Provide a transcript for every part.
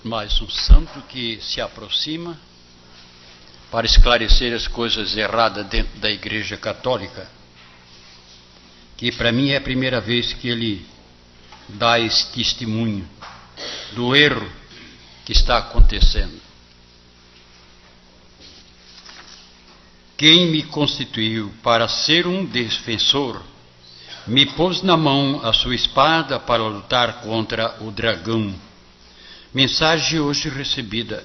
mais um santo que se aproxima para esclarecer as coisas erradas dentro da Igreja Católica, que para mim é a primeira vez que ele dá esse testemunho do erro que está acontecendo. Quem me constituiu para ser um defensor, me pôs na mão a sua espada para lutar contra o dragão. Mensagem hoje recebida,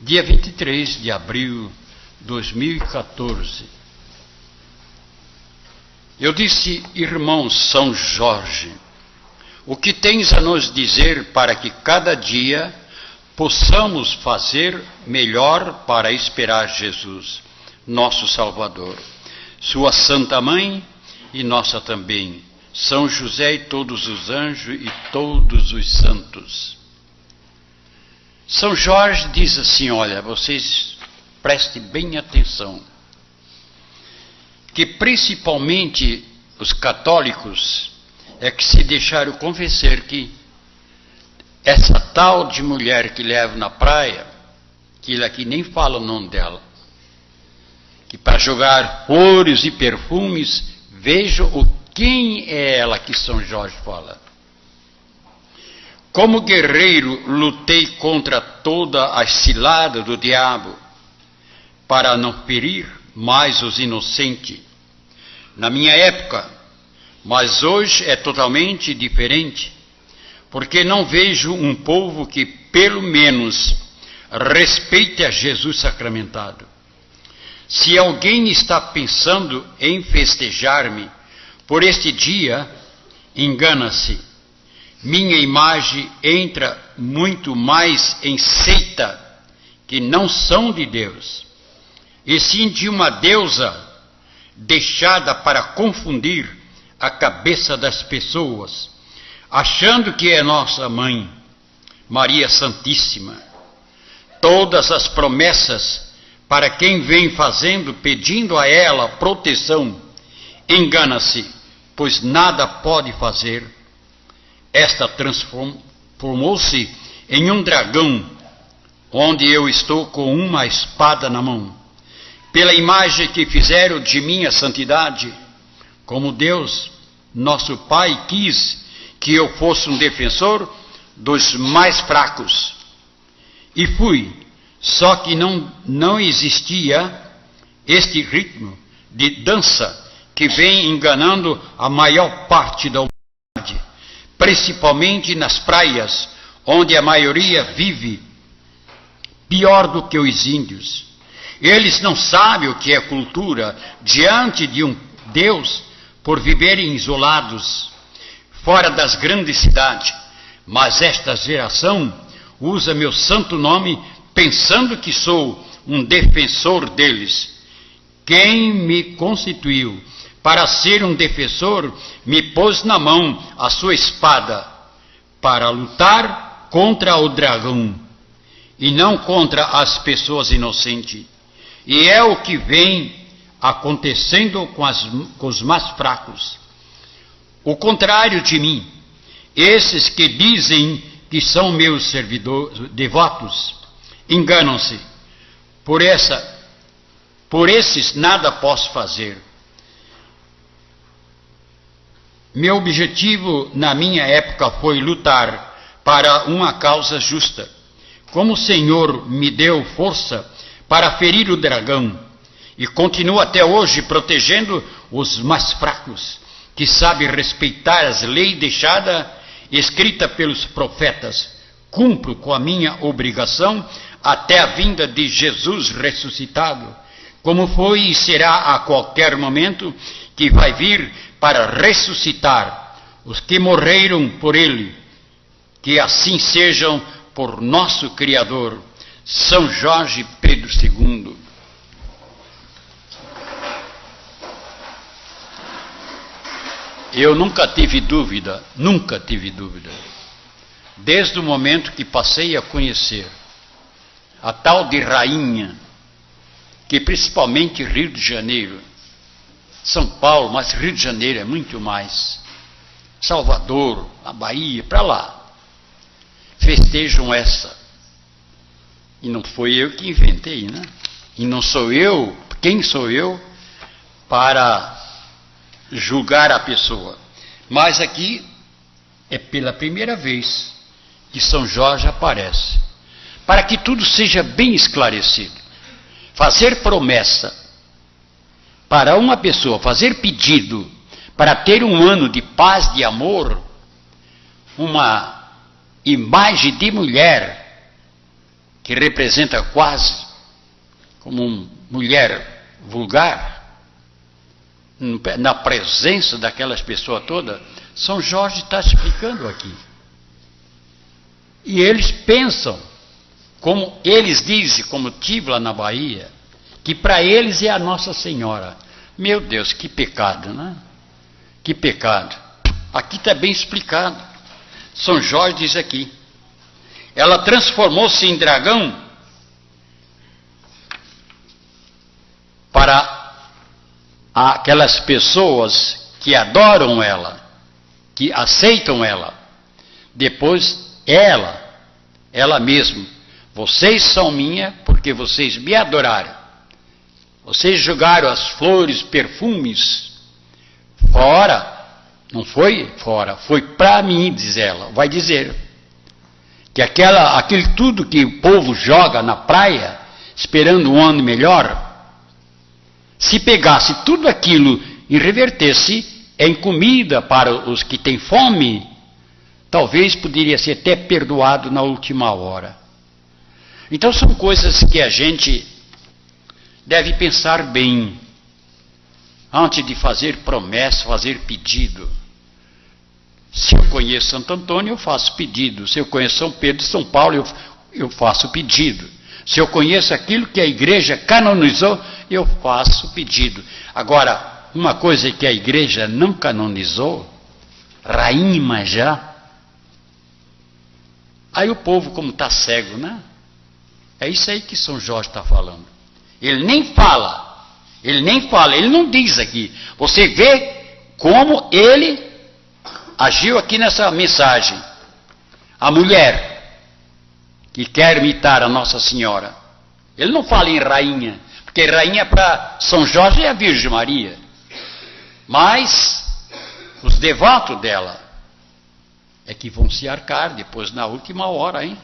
dia 23 de abril de 2014. Eu disse: irmão São Jorge, o que tens a nos dizer para que cada dia possamos fazer melhor para esperar Jesus, nosso Salvador, sua Santa Mãe e nossa também, São José e todos os anjos e todos os santos. São Jorge diz assim: olha, vocês prestem bem atenção, que principalmente os católicos é que se deixaram convencer que essa tal de mulher que leva na praia, que ele aqui nem fala o nome dela, que para jogar flores e perfumes, vejam quem é ela que São Jorge fala. Como guerreiro, lutei contra toda a cilada do diabo, para não ferir mais os inocentes. Na minha época, mas hoje é totalmente diferente, porque não vejo um povo que, pelo menos, respeite a Jesus sacramentado. Se alguém está pensando em festejar-me por este dia, engana-se. Minha imagem entra muito mais em seita que não são de Deus, e sim de uma deusa deixada para confundir a cabeça das pessoas, achando que é nossa mãe, Maria Santíssima. Todas as promessas para quem vem fazendo, pedindo a ela proteção, engana-se, pois nada pode fazer. Esta transformou-se em um dragão, onde eu estou com uma espada na mão. Pela imagem que fizeram de minha santidade, como Deus, nosso Pai, quis que eu fosse um defensor dos mais fracos. E fui, só que não existia este ritmo de dança que vem enganando a maior parte da humanidade, principalmente nas praias, onde a maioria vive pior do que os índios. Eles não sabem o que é cultura diante de um Deus, por viverem isolados, fora das grandes cidades. Mas esta geração usa meu santo nome, pensando que sou um defensor deles. Quem me constituiu para ser um defensor, me pôs na mão a sua espada, para lutar contra o dragão, e não contra as pessoas inocentes. E é o que vem acontecendo com os mais fracos. O contrário de mim, esses que dizem que são meus servidores devotos, enganam-se. Por esses nada posso fazer. Meu objetivo na minha época foi lutar para uma causa justa. Como o Senhor me deu força para ferir o dragão, e continua até hoje protegendo os mais fracos, que sabem respeitar as leis deixadas, escritas pelos profetas, cumpro com a minha obrigação até a vinda de Jesus ressuscitado, como foi e será a qualquer momento que vai vir para ressuscitar os que morreram por ele. Que assim sejam por nosso Criador, São Jorge Pedro II. Eu nunca tive dúvida, desde o momento que passei a conhecer a tal de rainha, que principalmente Rio de Janeiro, São Paulo, mas Rio de Janeiro é muito mais, Salvador, a Bahia, para lá, festejam essa E não foi eu que inventei, né? E não sou eu, quem sou eu para julgar a pessoa? Mas aqui é pela primeira vez que São Jorge aparece, para que tudo seja bem esclarecido. Fazer promessa para uma pessoa, fazer pedido para ter um ano de paz, de amor, uma imagem de mulher que representa quase como uma mulher vulgar, na presença daquelas pessoas todas, São Jorge está explicando aqui. E eles pensam, como eles dizem, como tive lá na Bahia, que para eles é a Nossa Senhora. Meu Deus, que pecado, né? Que pecado. Aqui está bem explicado. São Jorge diz aqui: ela transformou-se em dragão para aquelas pessoas que adoram ela, que aceitam ela. Depois ela mesma: vocês são minha porque vocês me adoraram. Vocês jogaram as flores, perfumes fora. Não foi fora, foi para mim, diz ela. Vai dizer que aquele tudo que o povo joga na praia, esperando um ano melhor, se pegasse tudo aquilo e revertesse em comida para os que têm fome, talvez poderia ser até perdoado na última hora. Então são coisas que a gente deve pensar bem antes de fazer promessa, fazer pedido. Se eu conheço Santo Antônio, eu faço pedido. Se eu conheço São Pedro e São Paulo, eu faço pedido. Se eu conheço aquilo que a igreja canonizou, eu faço pedido. Agora, uma coisa que a igreja não canonizou, Rainha Iemanjá, aí o povo, como está cego, né? É isso aí que São Jorge está falando. Ele nem fala, ele não diz aqui. Você vê como ele agiu aqui nessa mensagem. A mulher que quer imitar a Nossa Senhora. Ele não fala em rainha, porque rainha para São Jorge é a Virgem Maria. Mas os devotos dela é que vão se arcar depois na última hora, hein?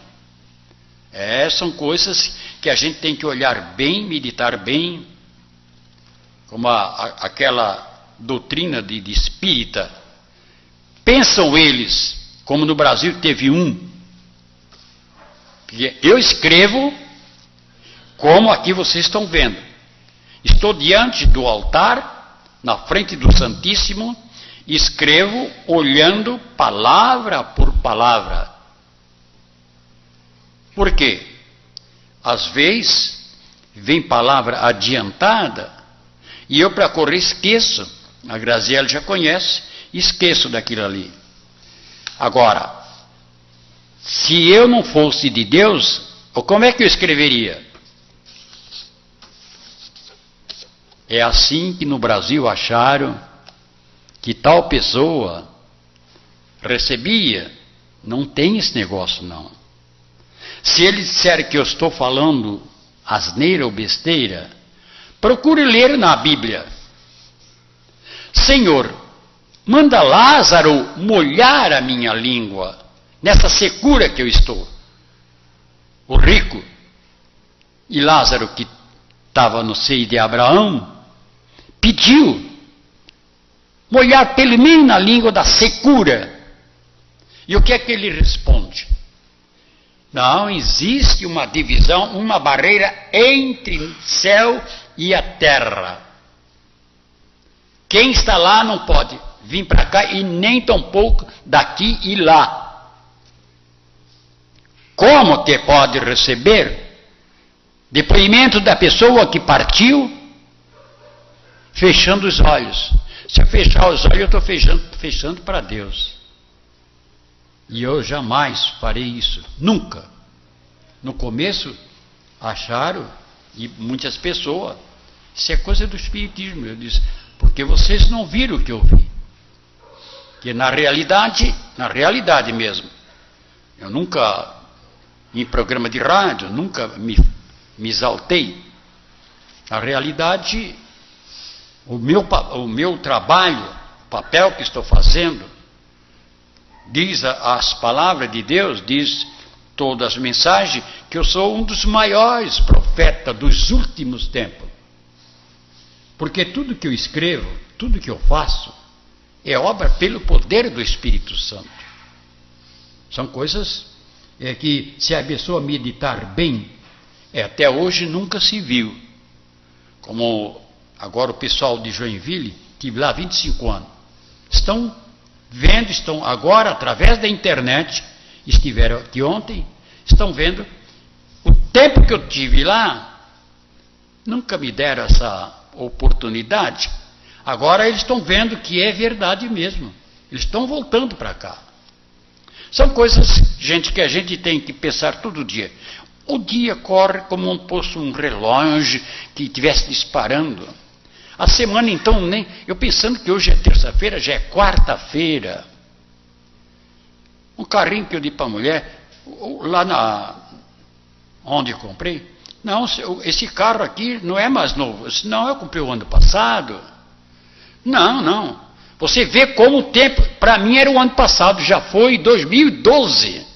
São coisas que a gente tem que olhar bem, meditar bem, como aquela doutrina de espírita. Pensam eles, como no Brasil teve que eu escrevo como aqui vocês estão vendo. Estou diante do altar, na frente do Santíssimo, e escrevo olhando palavra por palavra. Por quê? Às vezes vem palavra adiantada e eu, para correr, esqueço. A Graziella já conhece, esqueço daquilo ali. Agora, se eu não fosse de Deus, como é que eu escreveria? É assim que no Brasil acharam que tal pessoa recebia. Não tem esse negócio, não. Se ele disser que eu estou falando asneira ou besteira, procure ler na Bíblia. Senhor, manda Lázaro molhar a minha língua, nessa secura que eu estou. O rico e Lázaro, que estava no seio de Abraão, pediu molhar pelo menos na língua da secura. E o que é que ele responde? Não existe uma divisão, uma barreira entre o céu e a terra. Quem está lá não pode vir para cá e nem tampouco daqui e lá. Como que pode receber depoimento da pessoa que partiu fechando os olhos? Se eu fechar os olhos, eu estou fechando para Deus. E eu jamais farei isso, nunca. No começo, acharam, e muitas pessoas, isso é coisa do Espiritismo. Eu disse, porque vocês não viram o que eu vi. Que na realidade mesmo, eu nunca em programa de rádio, nunca me exaltei. Na realidade, o meu trabalho, o papel que estou fazendo, diz as palavras de Deus, diz todas as mensagens, que eu sou um dos maiores profetas dos últimos tempos. Porque tudo que eu escrevo, tudo que eu faço, é obra pelo poder do Espírito Santo. São coisas que, se a pessoa meditar bem, até hoje nunca se viu. Como agora o pessoal de Joinville, tive lá 25 anos, estão vendo, estão agora, através da internet, estiveram aqui ontem, estão vendo o tempo que eu tive lá, nunca me deram essa oportunidade. Agora eles estão vendo que é verdade mesmo, eles estão voltando para cá. São coisas, gente, que a gente tem que pensar todo dia. O dia corre como um relógio que estivesse disparando. A semana, então, nem eu pensando que hoje é terça-feira, já é quarta-feira. Um carrinho que eu dei para a mulher, lá onde eu comprei, não, esse carro aqui não é mais novo. Não, eu comprei o ano passado. Não. Você vê como o tempo, para mim era o ano passado, já foi 2012.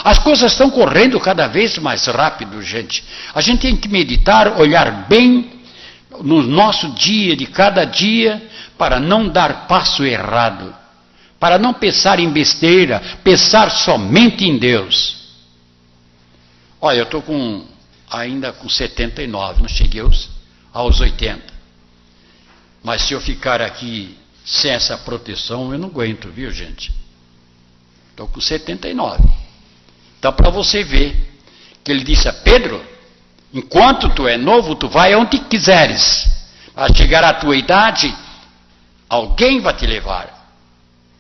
As coisas estão correndo cada vez mais rápido, gente. A gente tem que meditar, olhar bem no nosso dia, de cada dia, para não dar passo errado, para não pensar em besteira, pensar somente em Deus. Olha, eu estou ainda com 79, não cheguei aos 80. Mas se eu ficar aqui sem essa proteção, eu não aguento, viu, gente? Estou com 79. Então, para você ver, que ele disse a Pedro, enquanto tu é novo, tu vai onde quiseres. Ao chegar à tua idade, alguém vai te levar.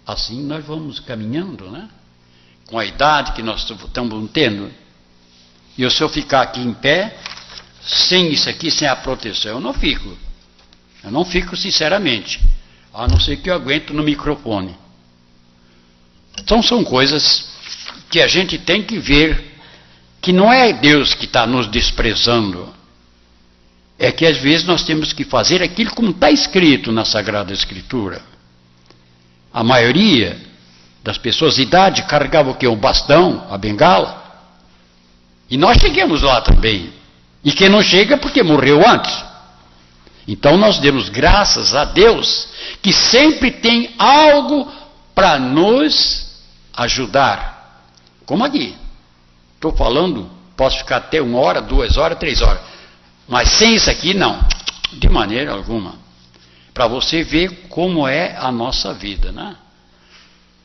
Assim nós vamos caminhando, né? Com a idade que nós estamos tendo. E se eu ficar aqui em pé, sem isso aqui, sem a proteção, eu não fico. Eu não fico sinceramente. A não ser que eu aguento no microfone. Então são coisas que a gente tem que ver que não é Deus que está nos desprezando. É que às vezes nós temos que fazer aquilo como está escrito na Sagrada Escritura. A maioria das pessoas de idade carregava o quê? O bastão, a bengala. E nós chegamos lá também. E quem não chega porque morreu antes. Então nós demos graças a Deus que sempre tem algo para nos ajudar. Como aqui. Estou falando, posso ficar até 1 hora, 2 horas, 3 horas. Mas sem isso aqui, não. De maneira alguma. Para você ver como é a nossa vida, né?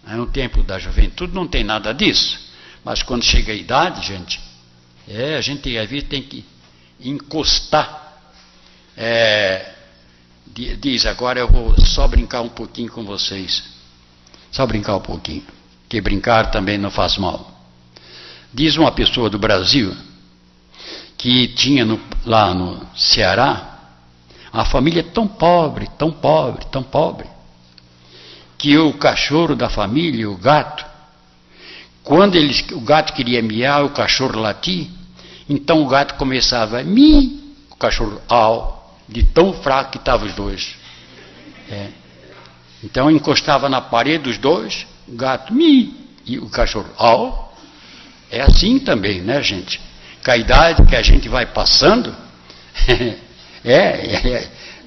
No tempo da juventude não tem nada disso. Mas quando chega a idade, gente, a gente às vezes tem que encostar. Diz, agora eu vou só brincar um pouquinho com vocês. Só brincar um pouquinho. Que brincar também não faz mal. Diz uma pessoa do Brasil que tinha lá no Ceará a família tão pobre, que o cachorro da família, o gato, quando o gato queria miar, o cachorro latir, então o gato começava a mi, o cachorro au, de tão fraco que estavam os dois. Então encostava na parede os dois, o gato mi e o cachorro au. É assim também, né, gente? Com a idade que a gente vai passando,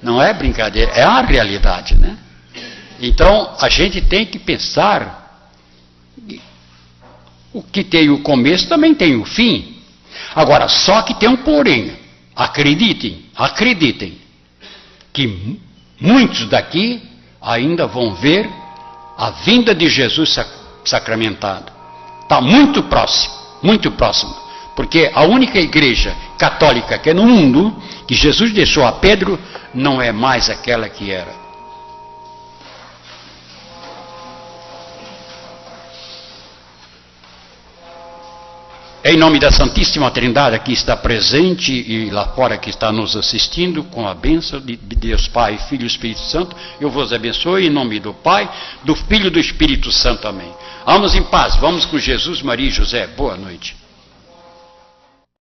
não é brincadeira, é a realidade, né? Então, a gente tem que pensar, o que tem o começo também tem o fim. Agora, só que tem um porém. Acreditem, que muitos daqui ainda vão ver a vinda de Jesus sacramentado. Está muito próximo, porque a única igreja católica que é no mundo, que Jesus deixou a Pedro, não é mais aquela que era. Em nome da Santíssima Trindade, aqui está presente e lá fora que está nos assistindo, com a bênção de Deus Pai, Filho e Espírito Santo, eu vos abençoe em nome do Pai, do Filho e do Espírito Santo. Amém. Vamos em paz, vamos com Jesus, Maria e José. Boa noite.